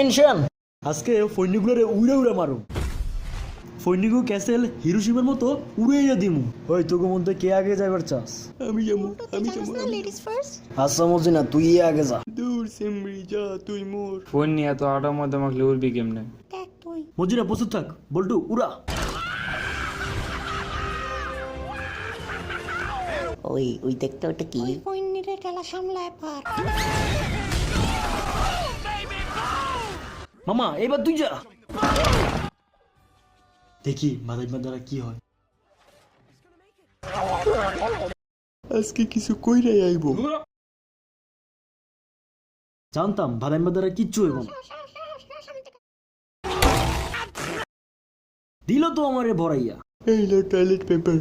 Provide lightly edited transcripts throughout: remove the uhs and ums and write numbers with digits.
Tension আজকে ফৈনিকগুলোরে উড়ে উড়ে মারো ফৈনিকু ক্যাসেল হিরোশিমার মতো উড়াইয়া দিমু ওই তোকে মধ্যে কে আগে যাবার চাস আমি যাবো লেডিস ফার্স্ট আচ্ছা মজিনা তুই আগে যা দূর সেমরি যা তুই মোর ফোন নিয়ে এত আটার মধ্যে মাখলে উড়বি কেমনে? দেখ তুই মজিনা প্রস্তুত থাক বল্টু উড়া ওই দেখতে ওটা কি পইন্নিরে ঠেলা সামলায় পার মামা এবার তুই যা দেখি মাদাই মাদারা কি হয় আজকে কিছু কইরাই আইবো জানতাম ভাদাই মাদারা কিচ্ছু হইব না দিল তো আমারে ভরাইয়া এই লো টয়লেট পেপার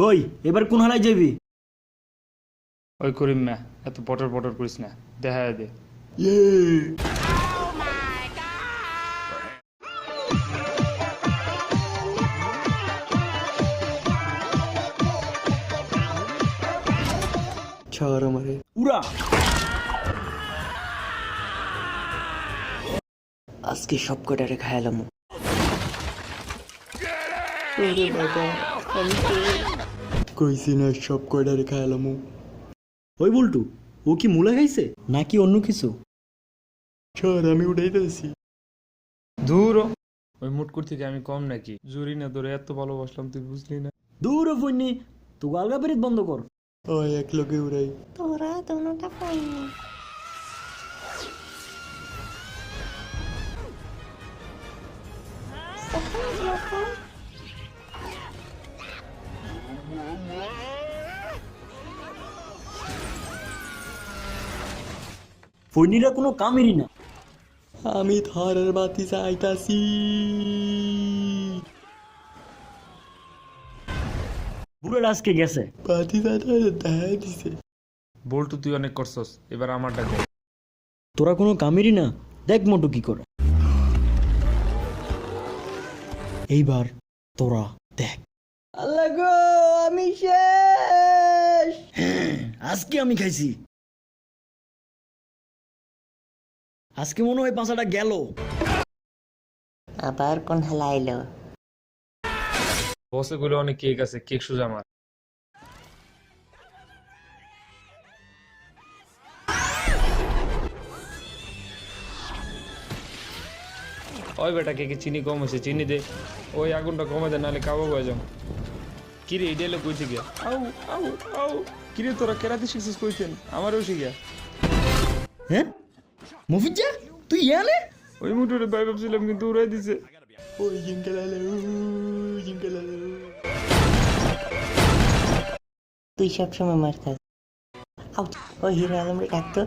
ওই এবার কোন হালায় যাবি ওই করিম না, এত পটর পটর করিস না, দেখা দে। ইয়ে ছাড় আমারে উড়া আজকে সব কটারে খায়ালাম ওরে বাবা আমি তো কইছি না সব কয়টা রেখা এলাম ওই বল্টু ও কি মুলা খাইছে নাকি অন্য কিছু ছাড় আমি উঠাইতেছি দূর হ। ওই মুটকুর থেকে আমি কম নাকি? জুরি না তোরে এত ভালোবাসলাম, তুই বুঝলি না? দূর ফন্নি তো আলগা পেরিত বন্ধ কর ওই এক লোকে উড়াই তোরা দোনোটা পইন্নি ফন্নিরা কোনো কামেরই না আমি থারের বাতি চাইতাছি বুড়োর আজকে গেছে বাতি চাইতে দেখা দিছে বল্টু তুই অনেক করছস, এবার আমারটা দেখ। তোরা কোনো কামেরই না দেখ মোটু কি করে এইবার তোরা দেখ আল্লাহ গো আমি শেষ আজকে আমি খাইছি আজকে মনে হয় পাঁচাটা গেল আবার কোন হালা আইলো বসে গুলো অনেক কেক আছে, কেক সুজা আমার। ওই বেটা কেকে চিনি কম হয়েছে, চিনি দে। ওই আগুনটা কমে দে, নাহলে কাবো হয়ে যাও। কিরে এই ডেলে কইছে গিয়া আউ আউ আউ কিরে তোরা কেরাতে শিখছিস কইছেন? আমারও শিখিয়া হ্যাঁ মফিজা তুই ইয়ালে ওই মুটুরে ভাই ভাবছিলাম, কিন্তু উড়াই দিছে। ওই জিঙ্কেলালে জিঙ্কেলালে তুই সবসময় মার খাস ওই হিরো আলম রে ডাকতো